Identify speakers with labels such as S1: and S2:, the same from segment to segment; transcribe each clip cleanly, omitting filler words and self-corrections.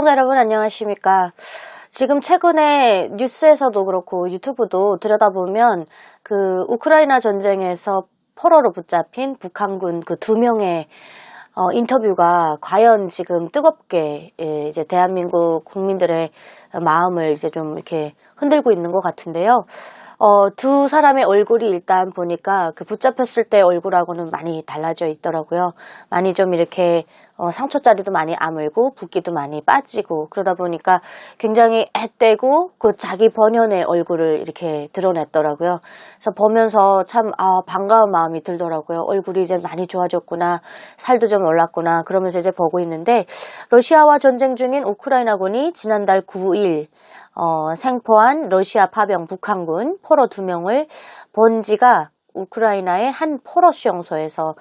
S1: 시청자 여러분 안녕하십니까. 지금 최근에 뉴스에서도 그렇고 유튜브도 들여다보면 그 우크라이나 전쟁에서 포로로 붙잡힌 북한군 그 2명의 인터뷰가 과연 지금 뜨겁게 이제 대한민국 국민들의 마음을 이제 좀 이렇게 흔들고 있는 것 같은데요. 두 사람의 얼굴이 일단 보니까 그 붙잡혔을 때 얼굴하고는 많이 달라져 있더라고요. 많이 좀 이렇게 상처자리도 많이 아물고 붓기도 많이 빠지고 그러다 보니까 굉장히 앳되고 그 자기 본연의 얼굴을 이렇게 드러냈더라고요. 그래서 보면서 참 반가운 마음이 들더라고요. 얼굴이 이제 많이 좋아졌구나, 살도 좀 올랐구나 그러면서 이제 보고 있는데, 러시아와 전쟁 중인 우크라이나군이 지난달 9일 생포한 러시아 파병 북한군 포로 2명을 번지가 우크라이나의 한 포로 수용소에서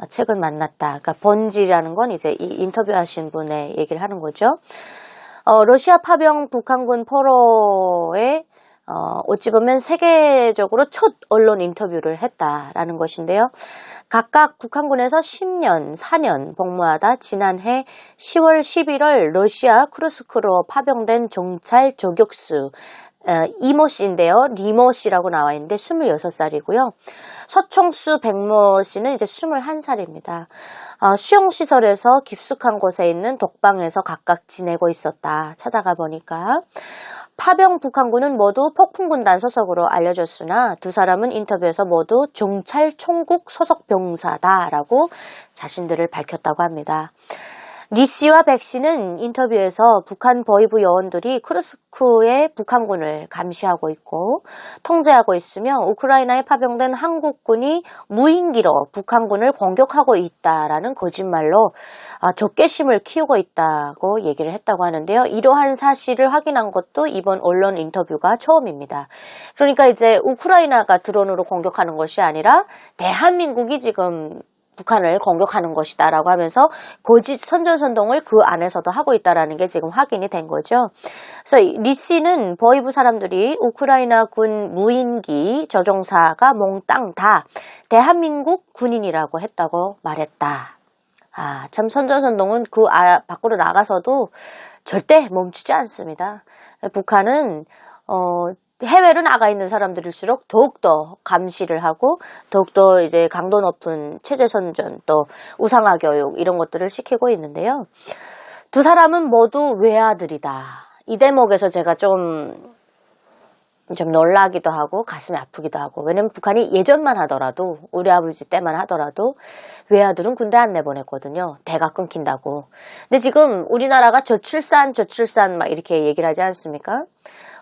S1: 최근 만났다. 그러니까 번지라는 건 이제 이 인터뷰하신 분의 얘기를 하는 거죠. 러시아 파병 북한군 포로의 어찌 보면 세계적으로 첫 언론 인터뷰를 했다라는 것인데요. 각각 북한군에서 10년, 4년 복무하다 지난해 10월 11월 러시아 쿠르스크로 파병된 정찰 저격수 이모 씨인데요. 리모 씨라고 나와 있는데 26살이고요. 서총수 백모 씨는 이제 21살입니다. 수용시설에서 깊숙한 곳에 있는 독방에서 각각 지내고 있었다. 찾아가 보니까. 파병 북한군은 모두 폭풍군단 소속으로 알려졌으나 두 사람은 인터뷰에서 모두 정찰 총국 소속 병사다라고 자신들을 밝혔다고 합니다. 리 씨와 백 씨는 인터뷰에서 북한 보위부 요원들이 쿠르스크의 북한군을 감시하고 있고 통제하고 있으며 우크라이나에 파병된 한국군이 무인기로 북한군을 공격하고 있다라는 거짓말로 적개심을 키우고 있다고 얘기를 했다고 하는데요. 이러한 사실을 확인한 것도 이번 언론 인터뷰가 처음입니다. 그러니까 이제 우크라이나가 드론으로 공격하는 것이 아니라 대한민국이 지금 북한을 공격하는 것이다 라고 하면서 거짓 선전선동을 그 안에서도 하고 있다라는 게 지금 확인이 된 거죠. 그래서 리 씨는 보위부 사람들이 우크라이나 군 무인기 조종사가 몽땅 다 대한민국 군인이라고 했다고 말했다. 참 선전선동은 그 밖으로 나가서도 절대 멈추지 않습니다. 북한은 해외로 나가 있는 사람들일수록 더욱더 감시를 하고 더욱더 이제 강도 높은 체제 선전 또 우상화 교육 이런 것들을 시키고 있는데요. 두 사람은 모두 외아들이다. 이 대목에서 제가 좀 놀라기도 하고 가슴이 아프기도 하고, 왜냐면 북한이 예전만 하더라도 우리 아버지 때만 하더라도 외아들은 군대 안 내보냈거든요. 대가 끊긴다고. 근데 지금 우리나라가 저출산 막 이렇게 얘기를 하지 않습니까?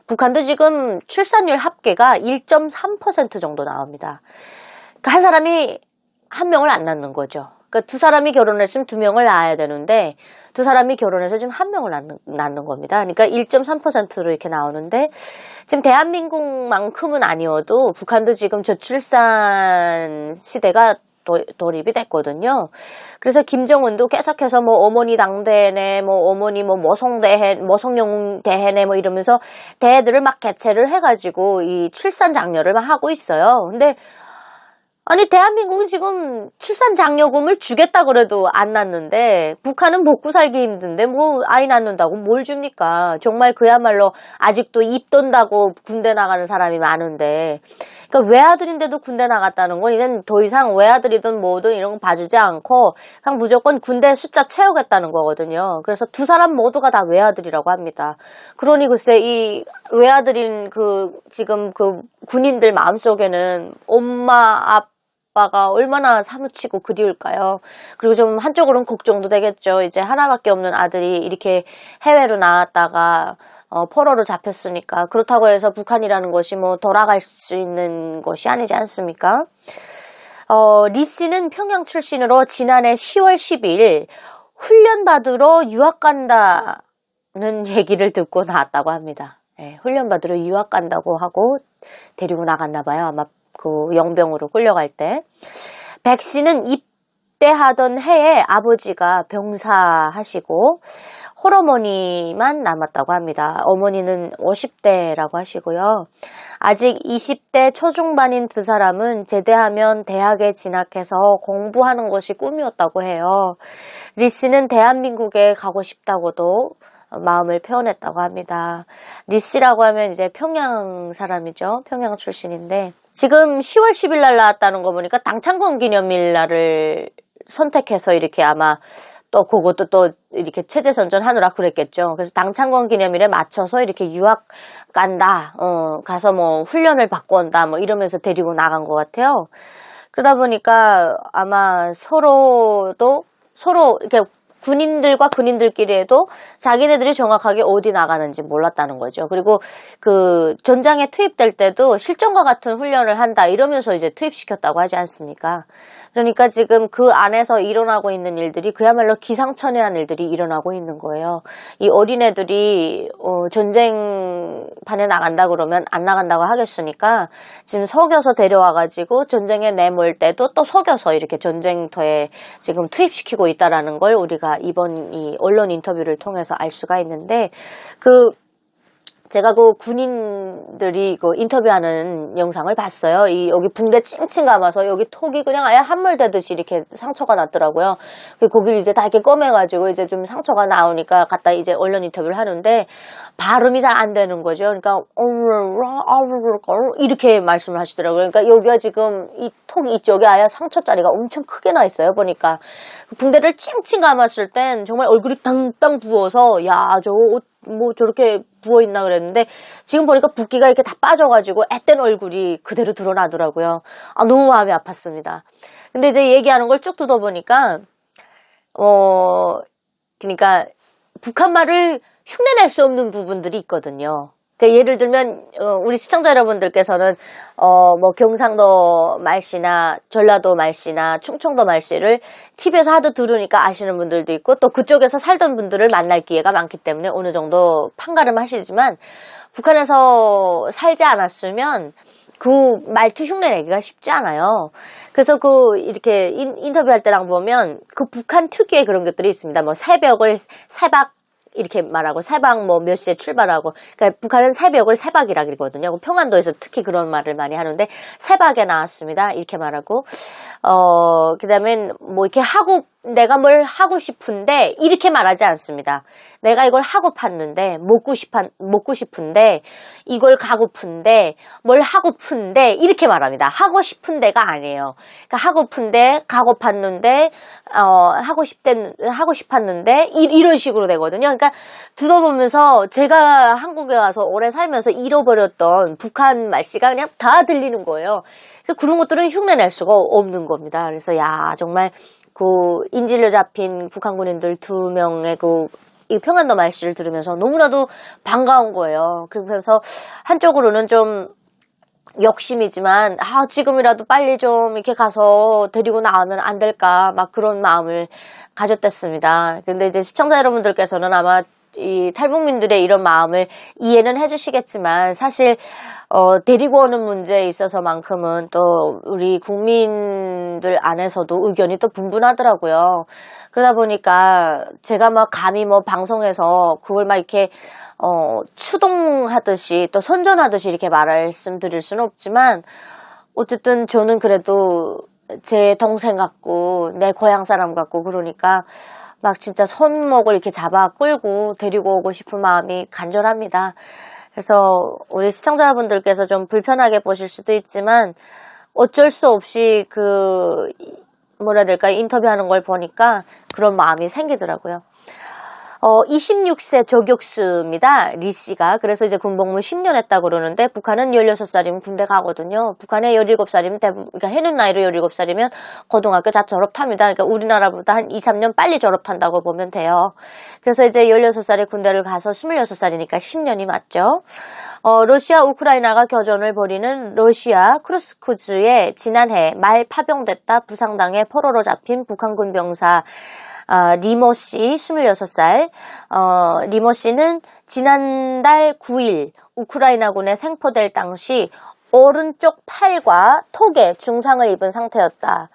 S1: 북한도 지금 출산율 합계가 1.3% 정도 나옵니다. 그러니까 한 사람이 한 명을 안 낳는 거죠. 그러니까 두 사람이 결혼했으면 2명을 낳아야 되는데 두 사람이 결혼해서 지금 한 명을 낳는 겁니다. 그러니까 1.3%로 이렇게 나오는데, 지금 대한민국만큼은 아니어도 북한도 지금 저출산 시대가 돌입이 됐거든요. 그래서 김정은도 계속해서 뭐 어머니 당대회네, 뭐 어머니 뭐 모성대회, 모성영웅 대회네 뭐 이러면서 대회들을 막 개최를 해가지고 이 출산 장려를 막 하고 있어요. 근데 아니 대한민국은 지금 출산 장려금을 주겠다 그래도 안 낳는데, 북한은 먹고 살기 힘든데 뭐 아이 낳는다고 뭘 줍니까? 정말 그야말로 아직도 입 돈다고 군대 나가는 사람이 많은데, 그러니까 외아들인데도 군대 나갔다는 건 이젠 더 이상 외아들이든 뭐든 이런 거 봐주지 않고 그냥 무조건 군대 숫자 채우겠다는 거거든요. 그래서 두 사람 모두가 다 외아들이라고 합니다. 그러니 글쎄 이 외아들인 지금 군인들 마음속에는 엄마 아빠가 얼마나 사무치고 그리울까요? 그리고 좀 한쪽으로는 걱정도 되겠죠. 이제 하나밖에 없는 아들이 이렇게 해외로 나왔다가 포로로 잡혔으니까, 그렇다고 해서 북한이라는 것이 뭐 돌아갈 수 있는 것이 아니지 않습니까? 리 씨는 평양 출신으로 지난해 10월 10일 훈련 받으러 유학 간다는 얘기를 듣고 나왔다고 합니다. 훈련 받으러 유학 간다고 하고 데리고 나갔나 봐요. 아마 그 영병으로 끌려갈 때. 백 씨는 입대하던 해에 아버지가 병사하시고 홀어머니만 남았다고 합니다. 어머니는 50대라고 하시고요. 아직 20대 초중반인 두 사람은 제대하면 대학에 진학해서 공부하는 것이 꿈이었다고 해요. 리 씨는 대한민국에 가고 싶다고도 마음을 표현했다고 합니다. 리 씨라고 하면 이제 평양 사람이죠. 평양 출신인데 지금 10월 10일 날 나왔다는 거 보니까 당창건 기념일 날을 선택해서 이렇게 아마 또 그것도 또 이렇게 체제 선전하느라 그랬겠죠. 그래서 당창건 기념일에 맞춰서 이렇게 유학 간다, 가서 뭐 훈련을 받고 온다, 뭐 이러면서 데리고 나간 것 같아요. 그러다 보니까 아마 서로 이렇게 군인들과 군인들끼리에도 자기네들이 정확하게 어디 나가는지 몰랐다는 거죠. 그리고 그 전장에 투입될 때도 실전과 같은 훈련을 한다 이러면서 이제 투입시켰다고 하지 않습니까? 그러니까 지금 그 안에서 일어나고 있는 일들이 그야말로 기상천외한 일들이 일어나고 있는 거예요. 이 어린애들이 전쟁판에 나간다 그러면 안 나간다고 하겠으니까 지금 속여서 데려와가지고 전쟁에 내몰 때도 또 속여서 이렇게 전쟁터에 지금 투입시키고 있다라는 걸 우리가 이번 이 언론 인터뷰를 통해서 알 수가 있는데 제가 그 군인들이 그 인터뷰하는 영상을 봤어요. 여기 붕대 찡찡 감아서 여기 톡이 그냥 아예 함몰되듯이 이렇게 상처가 났더라고요. 거기를 이제 다 이렇게 꺼매가지고 이제 좀 상처가 나오니까 갖다 이제 언론 인터뷰를 하는데 발음이 잘 안 되는 거죠. 그러니까 이렇게 말씀을 하시더라고요. 그러니까 여기가 지금 이 톡 이쪽에 아예 상처자리가 엄청 크게 나 있어요. 보니까 붕대를 찡찡 감았을 땐 정말 얼굴이 땅땅 부어서 야 저거 옷 뭐 저렇게 부어있나 그랬는데 지금 보니까 붓기가 이렇게 다 빠져가지고 앳된 얼굴이 그대로 드러나더라고요. 너무 마음이 아팠습니다. 근데 이제 얘기하는 걸 쭉 뜯어보니까 그러니까 북한 말을 흉내낼 수 없는 부분들이 있거든요. 그러니까 예를 들면 우리 시청자 여러분들께서는 뭐 경상도 말씨나 전라도 말씨나 충청도 말씨를 TV에서 하도 들으니까 아시는 분들도 있고 또 그쪽에서 살던 분들을 만날 기회가 많기 때문에 어느 정도 판가름 하시지만 북한에서 살지 않았으면 그 말투 흉내내기가 쉽지 않아요. 그래서 이렇게 인터뷰할 때랑 보면 그 북한 특유의 그런 것들이 있습니다. 뭐 새박 이렇게 말하고 새박 뭐 몇 시에 출발하고 그러니까 북한은 새벽을 새박이라 그러거든요. 평안도에서 특히 그런 말을 많이 하는데 새박에 나왔습니다. 이렇게 말하고 그다음에 뭐 이렇게 내가 뭘 하고 싶은데 이렇게 말하지 않습니다. 내가 이걸 하고 팠는데 먹고 싶은데 이걸 가고픈데 뭘 하고픈데 이렇게 말합니다. 하고 싶은데가 아니에요. 그러니까 하고픈데 가고 팠는데 하고 싶었는데 이런 식으로 되거든요. 그러니까 두어보면서 제가 한국에 와서 오래 살면서 잃어버렸던 북한 말씨가 그냥 다 들리는 거예요. 그런 것들은 흉내낼 수가 없는 겁니다. 그래서 정말 인질로 잡힌 북한 군인들 2명의 이 평안도 말씨를 들으면서 너무나도 반가운 거예요. 그래서 한쪽으로는 좀 욕심이지만 지금이라도 빨리 좀 이렇게 가서 데리고 나오면 안 될까 막 그런 마음을 가졌댔습니다. 근데 이제 시청자 여러분들께서는 아마 이 탈북민들의 이런 마음을 이해는 해주시겠지만 사실 데리고 오는 문제에 있어서만큼은 또 우리 국민들 안에서도 의견이 또 분분하더라고요. 그러다 보니까 제가 감히 방송에서 그걸 이렇게 추동하듯이 또 선전하듯이 이렇게 말씀드릴 수는 없지만 어쨌든 저는 그래도 제 동생 같고 내 고향 사람 같고 그러니까 진짜 손목을 이렇게 잡아 끌고 데리고 오고 싶은 마음이 간절합니다. 그래서 우리 시청자분들께서 좀 불편하게 보실 수도 있지만 어쩔 수 없이 인터뷰하는 걸 보니까 그런 마음이 생기더라고요. 26세 저격수입니다. 리 씨가. 그래서 이제 군복무 10년 했다고 그러는데 북한은 16살이면 군대 가거든요. 북한에 17살이면 그러니까 해는 나이로 17살이면 고등학교 다 졸업합니다. 그러니까 우리나라보다 한 2, 3년 빨리 졸업한다고 보면 돼요. 그래서 이제 16살에 군대를 가서 26살이니까 10년이 맞죠. 러시아 우크라이나가 교전을 벌이는 러시아 크루스쿠즈에 지난해 말 파병됐다 부상당해 포로로 잡힌 북한군 병사 리모 씨 26살. 리모 씨는 지난달 9일 우크라이나군에 생포될 당시 오른쪽 팔과 턱에 중상을 입은 상태였다.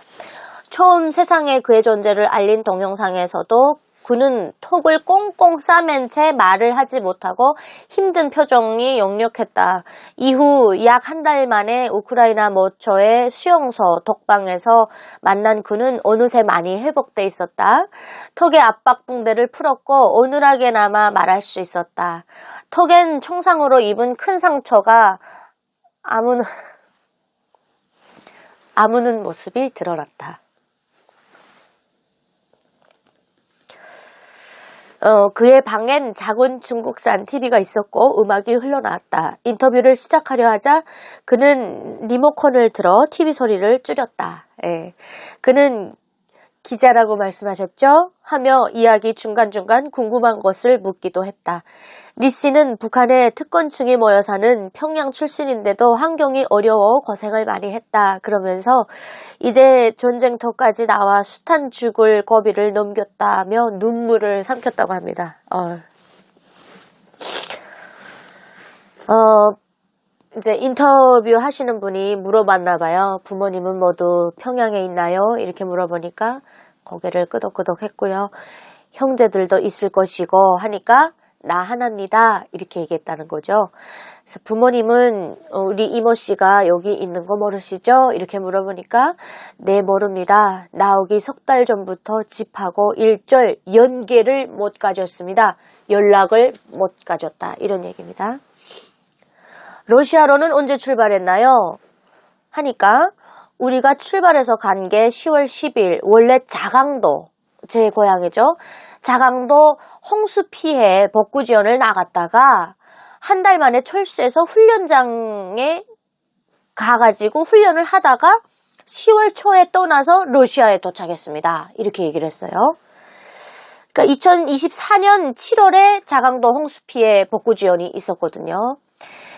S1: 처음 세상에 그의 존재를 알린 동영상에서도 그는 턱을 꽁꽁 싸맨 채 말을 하지 못하고 힘든 표정이 역력했다. 이후 약 한 달 만에 우크라이나 모처의 수용소 독방에서 만난 그는 어느새 많이 회복돼 있었다. 턱의 압박 붕대를 풀었고 어눌하게나마 말할 수 있었다. 턱엔 총상으로 입은 큰 상처가 아무는 모습이 드러났다. 그의 방엔 작은 중국산 TV가 있었고 음악이 흘러나왔다. 인터뷰를 시작하려 하자 그는 리모컨을 들어 TV 소리를 줄였다. 그는 기자라고 말씀하셨죠? 하며 이야기 중간중간 궁금한 것을 묻기도 했다. 리 씨는 북한에 특권층이 모여 사는 평양 출신인데도 환경이 어려워 고생을 많이 했다. 그러면서 이제 전쟁터까지 나와 숱한 죽을 고비를 넘겼다며 눈물을 삼켰다고 합니다. 이제 인터뷰 하시는 분이 물어봤나 봐요. 부모님은 모두 평양에 있나요? 이렇게 물어보니까 고개를 끄덕끄덕 했고요. 형제들도 있을 것이고 하니까 나 하나입니다. 이렇게 얘기했다는 거죠. 그래서 부모님은 우리 이모 씨가 여기 있는 거 모르시죠? 이렇게 물어보니까 네 모릅니다. 나오기 석 달 전부터 집하고 일절 연계를 못 가졌습니다. 연락을 못 가졌다. 이런 얘기입니다. 러시아로는 언제 출발했나요? 하니까 우리가 출발해서 간 게 10월 10일 원래 자강도 제 고향이죠. 자강도 홍수 피해 복구 지원을 나갔다가 한 달 만에 철수해서 훈련장에 가가지고 훈련을 하다가 10월 초에 떠나서 러시아에 도착했습니다. 이렇게 얘기를 했어요. 그러니까 2024년 7월에 자강도 홍수 피해 복구 지원이 있었거든요.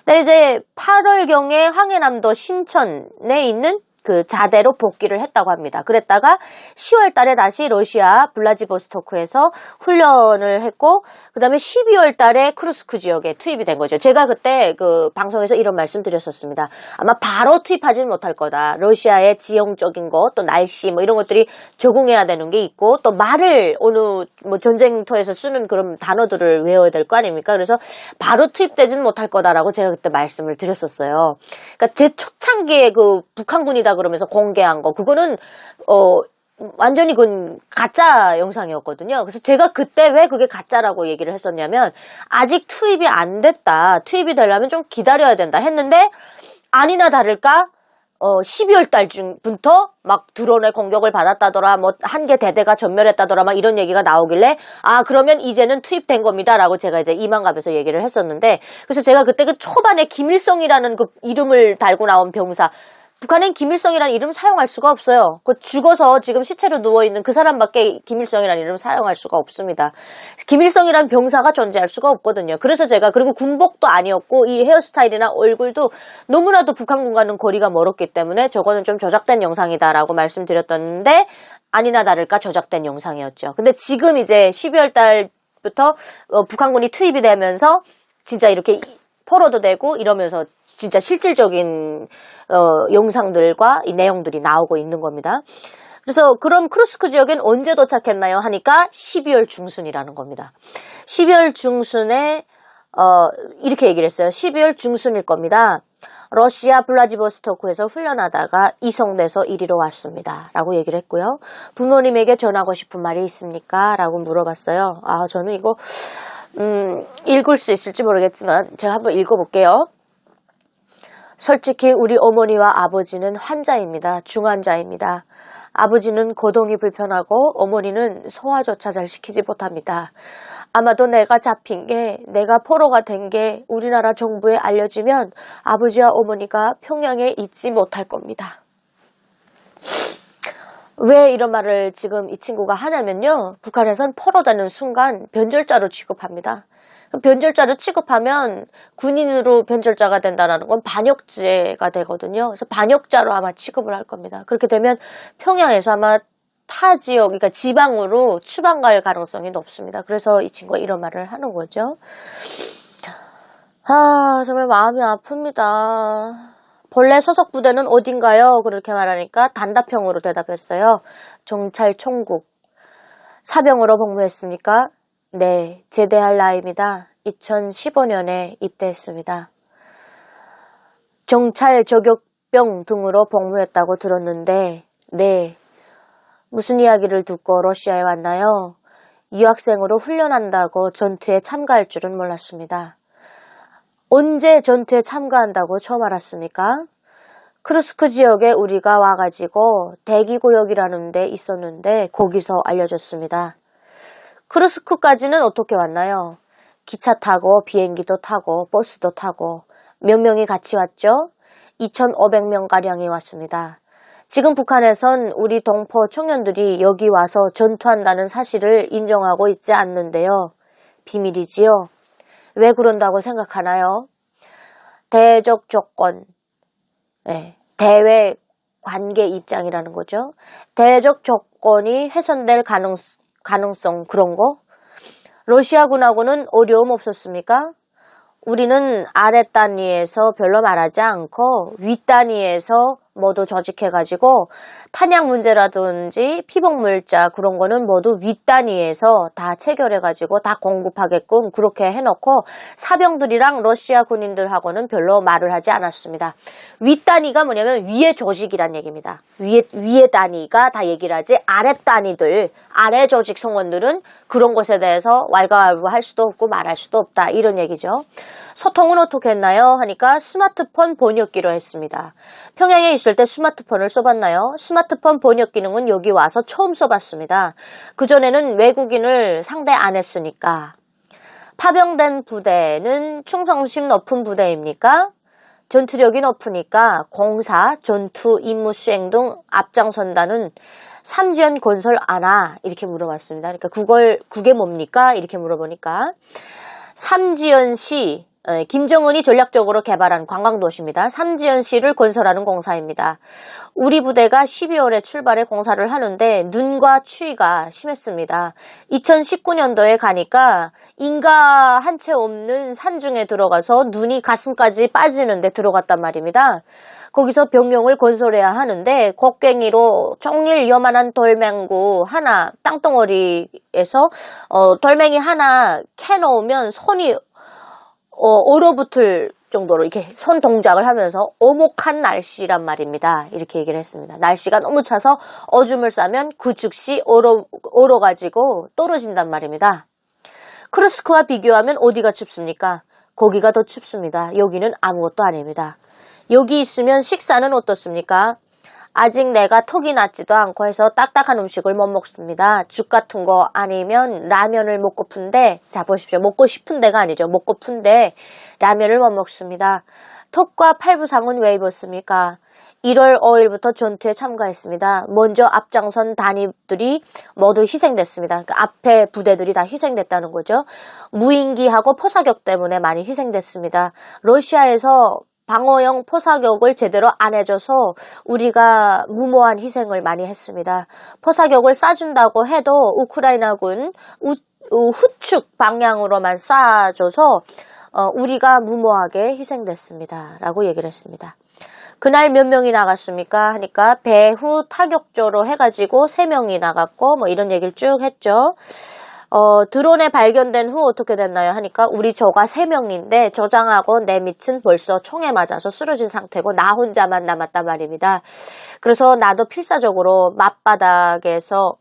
S1: 근데 이제 8월경에 황해남도 신천에 있는 그 자대로 복귀를 했다고 합니다. 그랬다가 10월 달에 다시 러시아 블라디보스토크에서 훈련을 했고, 그 다음에 12월 달에 크루스크 지역에 투입이 된 거죠. 제가 그때 그 방송에서 이런 말씀 드렸었습니다. 아마 바로 투입하지는 못할 거다. 러시아의 지형적인 것, 또 날씨 뭐 이런 것들이 적응해야 되는 게 있고, 또 말을 어느 뭐 전쟁터에서 쓰는 그런 단어들을 외워야 될 거 아닙니까? 그래서 바로 투입되지는 못할 거다라고 제가 그때 말씀을 드렸었어요. 그러니까 제 초창기에 그 북한군이다 그러면서 공개한 거, 그거는 완전히 그건 가짜 영상이었거든요. 그래서 제가 그때 왜 그게 가짜라고 얘기를 했었냐면, 아직 투입이 안 됐다, 투입이 되려면 좀 기다려야 된다 했는데, 아니나 다를까 12월 달부터 막 드론의 공격을 받았다더라, 뭐 한 개 대대가 전멸했다더라, 막 이런 얘기가 나오길래, 아 그러면 이제는 투입된 겁니다라고 제가 이제 이만갑에서 얘기를 했었는데, 그래서 제가 그때 그 초반에 김일성이라는 그 이름을 달고 나온 병사, 북한엔 김일성이라는 이름 사용할 수가 없어요. 그 죽어서 지금 시체로 누워있는 그 사람밖에 김일성이라는 이름 사용할 수가 없습니다. 김일성이라는 병사가 존재할 수가 없거든요. 그래서 제가, 그리고 군복도 아니었고 이 헤어스타일이나 얼굴도 너무나도 북한군과는 거리가 멀었기 때문에 저거는 좀 조작된 영상이다라고 말씀드렸던데, 아니나 다를까 조작된 영상이었죠. 근데 지금 이제 12월 달부터 북한군이 투입이 되면서 진짜 이렇게 포로도 되고 이러면서 진짜 실질적인 영상들과 이 내용들이 나오고 있는 겁니다. 그래서 그럼 크루스크 지역엔 언제 도착했나요? 하니까 12월 중순이라는 겁니다. 12월 중순에 이렇게 얘기를 했어요. 12월 중순일 겁니다. 러시아 블라디보스토크에서 훈련하다가 이송돼서 이리로 왔습니다. 라고 얘기를 했고요. 부모님에게 전하고 싶은 말이 있습니까? 라고 물어봤어요. 저는 이거 읽을 수 있을지 모르겠지만 제가 한번 읽어볼게요. 솔직히 우리 어머니와 아버지는 환자입니다. 중환자입니다. 아버지는 거동이 불편하고 어머니는 소화조차 잘 시키지 못합니다. 아마도 내가 잡힌 게, 내가 포로가 된 게 우리나라 정부에 알려지면 아버지와 어머니가 평양에 있지 못할 겁니다. 왜 이런 말을 지금 이 친구가 하냐면요, 북한에선 포로되는 순간 변절자로 취급합니다. 변절자로 취급하면 군인으로 변절자가 된다는 건 반역죄가 되거든요. 그래서 반역자로 아마 취급을 할 겁니다. 그렇게 되면 평양에서 아마 타 지역, 그러니까 지방으로 추방 갈 가능성이 높습니다. 그래서 이 친구가 이런 말을 하는 거죠. 정말 마음이 아픕니다. 본래 소속 부대는 어딘가요? 그렇게 말하니까 단답형으로 대답했어요. 정찰총국. 사병으로 복무했습니까? 네, 제대할 나이입니다. 2015년에 입대했습니다. 정찰 저격병 등으로 복무했다고 들었는데, 네, 무슨 이야기를 듣고 러시아에 왔나요? 유학생으로 훈련한다고 전투에 참가할 줄은 몰랐습니다. 언제 전투에 참가한다고 처음 알았습니까? 크루스크 지역에 우리가 와가지고 대기구역이라는 데 있었는데 거기서 알려줬습니다. 크루스크까지는 어떻게 왔나요? 기차 타고 비행기도 타고 버스도 타고 몇 명이 같이 왔죠? 2,500명가량이 왔습니다. 지금 북한에선 우리 동포 청년들이 여기 와서 전투한다는 사실을 인정하고 있지 않는데요. 비밀이지요. 왜 그런다고 생각하나요? 대적 조건, 네, 대외 관계 입장이라는 거죠. 대적 조건이 훼손될 가능성 그런 거? 러시아군하고는 어려움 없었습니까? 우리는 아래 단위에서 별로 말하지 않고 윗 단위에서 모두 조직해가지고 탄약 문제라든지 피복물자 그런 거는 모두 윗 단위에서 다 체결해가지고 다 공급하게끔 그렇게 해놓고 사병들이랑 러시아 군인들하고는 별로 말을 하지 않았습니다. 윗 단위가 뭐냐면 위에 조직이란 얘기입니다. 위에 단위가 다 얘기를 하지 아래 단위들, 아래 조직 성원들은 그런 것에 대해서 왈가왈부할 수도 없고 말할 수도 없다 이런 얘기죠. 소통은 어떻게 했나요? 하니까 스마트폰 번역기로 했습니다. 평양에 있을 때 스마트폰을 써봤나요? 스마트폰 번역 기능은 여기 와서 처음 써봤습니다. 그전에는 외국인을 상대 안 했으니까. 파병된 부대는 충성심 높은 부대입니까? 전투력이 높으니까 공사, 전투, 임무 수행 등 앞장선다는 삼지연 건설 안하 이렇게 물어봤습니다. 그러니까 그게 뭡니까? 이렇게 물어보니까 삼지연시 김정은이 전략적으로 개발한 관광도시입니다. 삼지연시를 건설하는 공사입니다. 우리 부대가 12월에 출발해 공사를 하는데 눈과 추위가 심했습니다. 2019년도에 가니까 인가 한 채 없는 산중에 들어가서 눈이 가슴까지 빠지는데 들어갔단 말입니다. 거기서 병영을 건설해야 하는데 곡괭이로 종일 요만한 돌멩구 하나 땅덩어리에서 돌멩이 하나 캐놓으면 손이 얼어붙을 정도로 이렇게 손 동작을 하면서 오목한 날씨란 말입니다. 이렇게 얘기를 했습니다. 날씨가 너무 차서 오줌을 싸면 그 즉시 얼어가지고 떨어진단 말입니다. 크루스크와 비교하면 어디가 춥습니까? 거기가 더 춥습니다. 여기는 아무것도 아닙니다. 여기 있으면 식사는 어떻습니까? 아직 내가 턱이 났지도 않고 해서 딱딱한 음식을 못 먹습니다. 죽 같은 거 아니면 라면을 먹고픈데, 자 보십시오. 먹고 싶은데가 아니죠. 먹고픈데 라면을 못 먹습니다. 턱과 팔부상은 왜 입었습니까? 1월 5일부터 전투에 참가했습니다. 먼저 앞장선 단위들이 모두 희생됐습니다. 그러니까 앞에 부대들이 다 희생됐다는 거죠. 무인기하고 포사격 때문에 많이 희생됐습니다. 러시아에서 방어용 포사격을 제대로 안 해줘서 우리가 무모한 희생을 많이 했습니다. 포사격을 쏴준다고 해도 우크라이나군 후측 방향으로만 쏴줘서 우리가 무모하게 희생됐습니다. 라고 얘기를 했습니다. 그날 몇 명이 나갔습니까? 하니까 배후 타격조로 해가지고 3명이 나갔고 뭐 이런 얘기를 쭉 했죠. 드론에 발견된 후 어떻게 됐나요? 하니까 우리 조가 3명인데 조장하고 내 밑은 벌써 총에 맞아서 쓰러진 상태고 나 혼자만 남았단 말입니다. 그래서 나도 필사적으로 맞바닥에서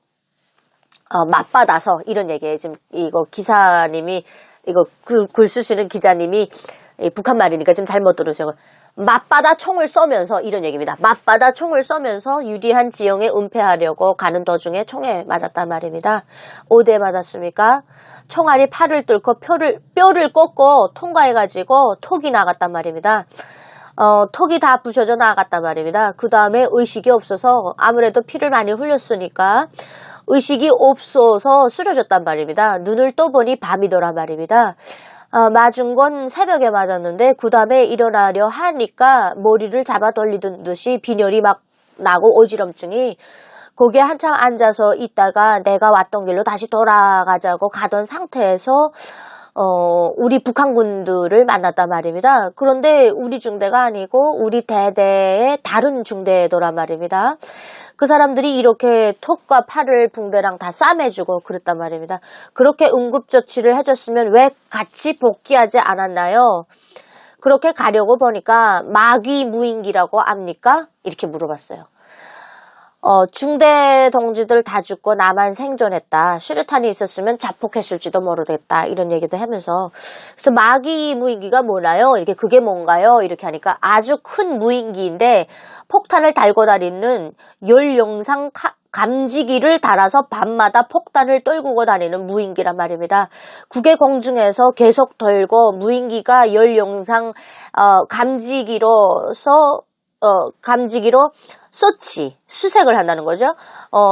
S1: 맞받아서 이런 얘기에 지금 이거 기사님이 이거 글 쓰시는 기자님이 북한 말이니까 지금 잘못 들으세요. 맞받아 총을 쏘면서 이런 얘기입니다. 맞받아 총을 쏘면서 유리한 지형에 은폐하려고 가는 도중에 총에 맞았단 말입니다. 어디에 맞았습니까? 총알이 팔을 뚫고 뼈를 꺾고 통과해가지고 턱이 나갔단 말입니다. 턱이 다 부셔져 나갔단 말입니다. 그 다음에 의식이 없어서 아무래도 피를 많이 흘렸으니까 의식이 없어서 쓰러졌단 말입니다. 눈을 떠보니 밤이더란 말입니다. 맞은 건 새벽에 맞았는데 그 다음에 일어나려 하니까 머리를 잡아 돌리던 듯이 빈혈이 막 나고 어지럼증이 거기에 한참 앉아서 있다가 내가 왔던 길로 다시 돌아가자고 가던 상태에서 우리 북한군들을 만났단 말입니다. 그런데 우리 중대가 아니고 우리 대대의 다른 중대더란 말입니다. 그 사람들이 이렇게 턱과 팔을 붕대랑 다 싸매주고 그랬단 말입니다. 그렇게 응급조치를 해줬으면 왜 같이 복귀하지 않았나요? 그렇게 가려고 보니까 마귀 무인기라고 압니까? 이렇게 물어봤어요. 중대 동지들 다 죽고 나만 생존했다. 수류탄이 있었으면 자폭했을지도 모르겠다. 이런 얘기도 하면서. 그래서 마귀 무인기가 뭐나요? 이렇게 그게 뭔가요? 이렇게 하니까 아주 큰 무인기인데 폭탄을 달고 다니는 열영상 감지기를 달아서 밤마다 폭탄을 떨구고 다니는 무인기란 말입니다. 국외 공중에서 계속 돌고 무인기가 열영상 감지기로 수색을 한다는 거죠.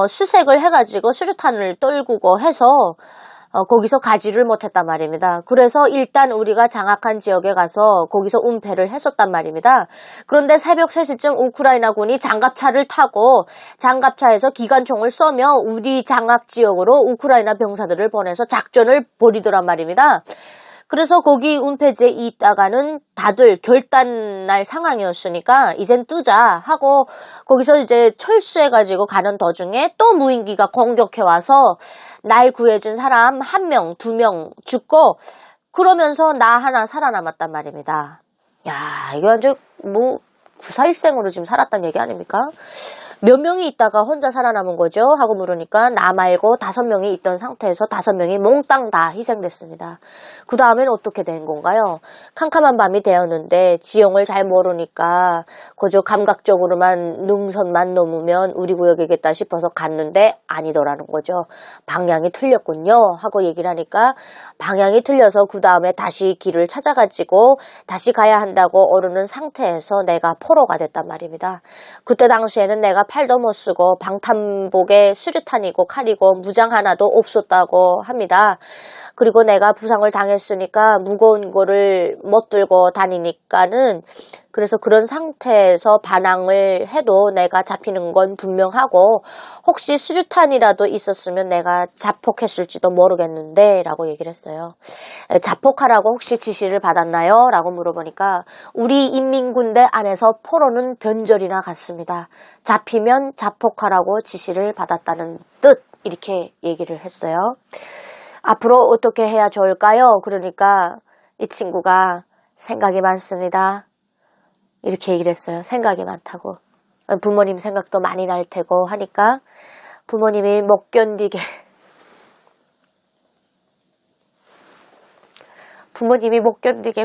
S1: 수색을 해가지고 수류탄을 떨구고 해서 거기서 가지를 못했단 말입니다. 그래서 일단 우리가 장악한 지역에 가서 거기서 은폐를 했었단 말입니다. 그런데 새벽 3시쯤 우크라이나군이 장갑차를 타고 장갑차에서 기관총을 쏘며 우리 장악 지역으로 우크라이나 병사들을 보내서 작전을 벌이더란 말입니다. 그래서 거기 은폐지에 있다가는 다들 결단날 상황이었으니까 이젠 뜨자 하고 거기서 이제 철수해가지고 가는 도중에 또 무인기가 공격해와서 날 구해준 사람 1명, 2명 죽고 그러면서 나 하나 살아남았단 말입니다. 야, 이거 완전 구사일생으로 지금 살았단 얘기 아닙니까? 몇 명이 있다가 혼자 살아남은 거죠? 하고 물으니까 나 말고 5명이 있던 상태에서 5명이 몽땅 다 희생됐습니다. 그 다음엔 어떻게 된 건가요? 캄캄한 밤이 되었는데 지형을 잘 모르니까 그저 감각적으로만 능선만 넘으면 우리 구역이겠다 싶어서 갔는데 아니더라는 거죠. 방향이 틀렸군요. 하고 얘기를 하니까 방향이 틀려서 그 다음에 다시 길을 찾아가지고 다시 가야 한다고 오르는 상태에서 내가 포로가 됐단 말입니다. 그때 당시에는 내가 팔도 못 쓰고 방탄복에 수류탄이고 칼이고 무장 하나도 없었다고 합니다. 그리고 내가 부상을 당했으니까 무거운 거를 못 들고 다니니까는 그래서 그런 상태에서 반항을 해도 내가 잡히는 건 분명하고 혹시 수류탄이라도 있었으면 내가 자폭했을지도 모르겠는데 라고 얘기를 했어요. 자폭하라고 혹시 지시를 받았나요? 라고 물어보니까 우리 인민군대 안에서 포로는 변절이나 같습니다. 잡히면 자폭하라고 지시를 받았다는 뜻 이렇게 얘기를 했어요. 앞으로 어떻게 해야 좋을까요? 그러니까 이 친구가 생각이 많습니다. 이렇게 얘기를 했어요. 생각이 많다고. 부모님 생각도 많이 날 테고 하니까 부모님이 못 견디게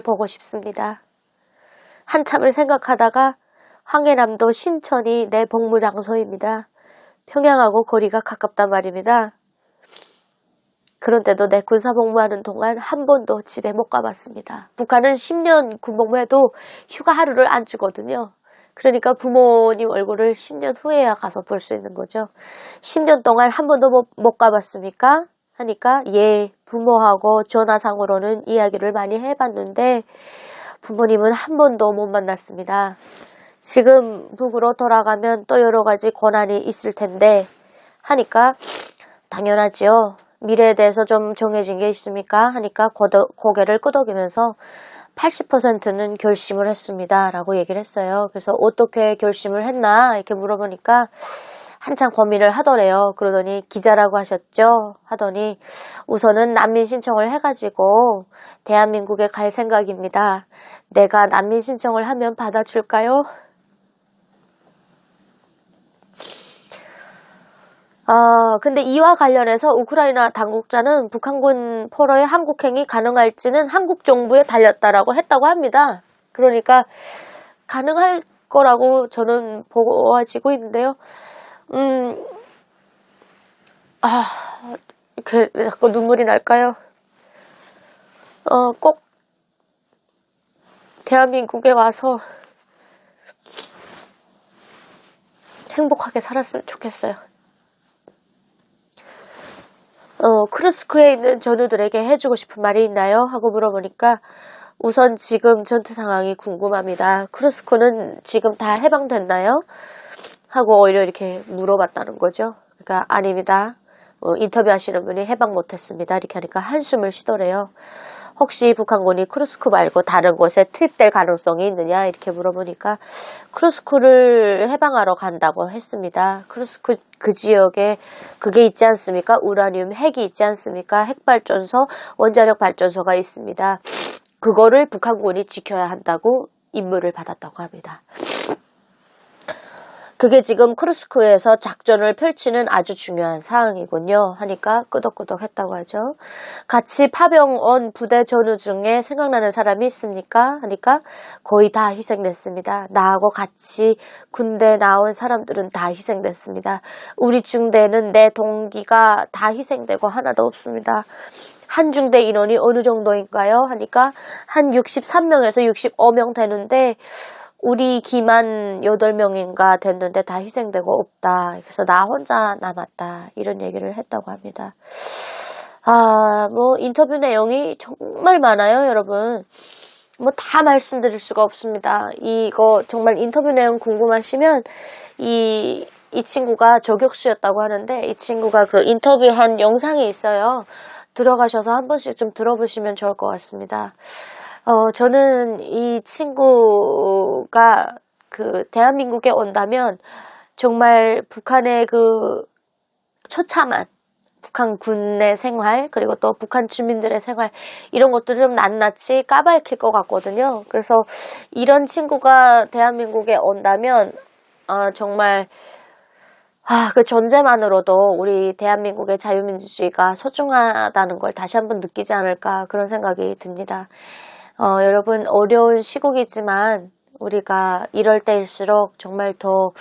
S1: 보고 싶습니다. 한참을 생각하다가 황해남도 신천이 내 복무 장소입니다. 평양하고 거리가 가깝단 말입니다. 그런데도 내 군사 복무하는 동안 한 번도 집에 못 가봤습니다. 북한은 10년 군복무해도 휴가 하루를 안 주거든요. 그러니까 부모님 얼굴을 10년 후에야 가서 볼 수 있는 거죠. 10년 동안 한 번도 못 가봤습니까? 하니까 예, 부모하고 전화상으로는 이야기를 많이 해봤는데 부모님은 한 번도 못 만났습니다. 지금 북으로 돌아가면 또 여러 가지 고난이 있을 텐데 하니까 당연하지요. 미래에 대해서 좀 정해진 게 있습니까? 하니까 고개를 끄덕이면서 80%는 결심을 했습니다. 라고 얘기를 했어요. 그래서 어떻게 결심을 했나? 이렇게 물어보니까 한참 고민을 하더래요. 그러더니 기자라고 하셨죠? 하더니 우선은 난민 신청을 해가지고 대한민국에 갈 생각입니다. 내가 난민 신청을 하면 받아줄까요? 근데 이와 관련해서 우크라이나 당국자는 북한군 포로의 한국행이 가능할지는 한국 정부에 달렸다라고 했다고 합니다. 그러니까 가능할 거라고 저는 보아지고 있는데요. 왜 자꾸 눈물이 날까요? 꼭 대한민국에 와서 행복하게 살았으면 좋겠어요. 크루스크에 있는 전우들에게 해주고 싶은 말이 있나요? 하고 물어보니까 우선 지금 전투 상황이 궁금합니다. 크루스크는 지금 다 해방됐나요? 하고 오히려 이렇게 물어봤다는 거죠. 그러니까 아닙니다. 인터뷰하시는 분이 해방 못했습니다. 이렇게 하니까 한숨을 쉬더래요. 혹시 북한군이 크루스크 말고 다른 곳에 투입될 가능성이 있느냐 이렇게 물어보니까 크루스크를 해방하러 간다고 했습니다. 크루스크 그 지역에 그게 있지 않습니까? 우라늄 핵이 있지 않습니까? 핵발전소, 원자력 발전소가 있습니다. 그거를 북한군이 지켜야 한다고 임무를 받았다고 합니다. 그게 지금 크루스크에서 작전을 펼치는 아주 중요한 사항이군요. 하니까 끄덕끄덕 했다고 하죠. 같이 파병 온 부대 전우 중에 생각나는 사람이 있습니까? 하니까 거의 다 희생됐습니다. 나하고 같이 군대 나온 사람들은 다 희생됐습니다. 우리 중대는 내 동기가 다 희생되고 하나도 없습니다. 한 중대 인원이 어느 정도인가요? 하니까 한 63명에서 65명 되는데 우리 기만 8명인가 됐는데 다 희생되고 없다. 그래서 나 혼자 남았다. 이런 얘기를 했다고 합니다. 뭐 인터뷰 내용이 정말 많아요, 여러분. 뭐 다 말씀드릴 수가 없습니다. 이거 정말 인터뷰 내용 궁금하시면 이 친구가 저격수였다고 하는데 이 친구가 그 인터뷰한 영상이 있어요. 들어가셔서 한 번씩 좀 들어보시면 좋을 것 같습니다. 저는 이 친구가 그 대한민국에 온다면 정말 북한의 그 처참한 북한 군의 생활 그리고 또 북한 주민들의 생활 이런 것들을 좀 낱낱이 까발킬 것 같거든요. 그래서 이런 친구가 대한민국에 온다면 정말 그 존재만으로도 우리 대한민국의 자유민주주의가 소중하다는 걸 다시 한번 느끼지 않을까 그런 생각이 듭니다. 여러분 어려운 시국이지만 우리가 이럴 때일수록 정말 더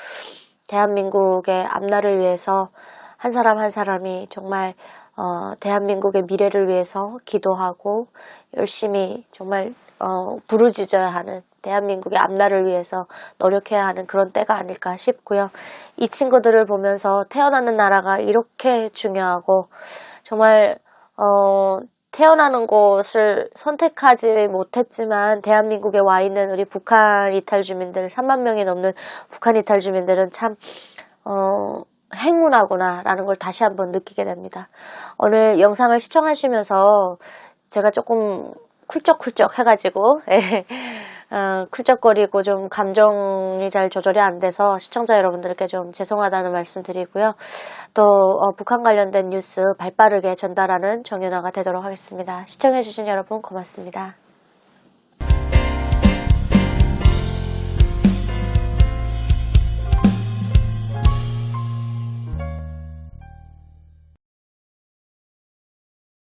S1: 대한민국의 앞날을 위해서 한 사람 한 사람이 정말 대한민국의 미래를 위해서 기도하고 열심히 정말 부르짖어야 하는 대한민국의 앞날을 위해서 노력해야 하는 그런 때가 아닐까 싶고요. 이 친구들을 보면서 태어나는 나라가 이렇게 중요하고 정말 태어나는 곳을 선택하지 못했지만 대한민국에 와 있는 우리 북한 이탈 주민들 3만 명이 넘는 북한 이탈 주민들은 참 행운하구나 라는 걸 다시 한번 느끼게 됩니다. 오늘 영상을 시청하시면서 제가 조금 쿨쩍쿨쩍 해가지고 쿨쩍거리고 좀 감정이 잘 조절이 안 돼서 시청자 여러분들께 좀 죄송하다는 말씀 드리고요. 또 북한 관련된 뉴스 발빠르게 전달하는 정윤아가 되도록 하겠습니다. 시청해주신 여러분 고맙습니다.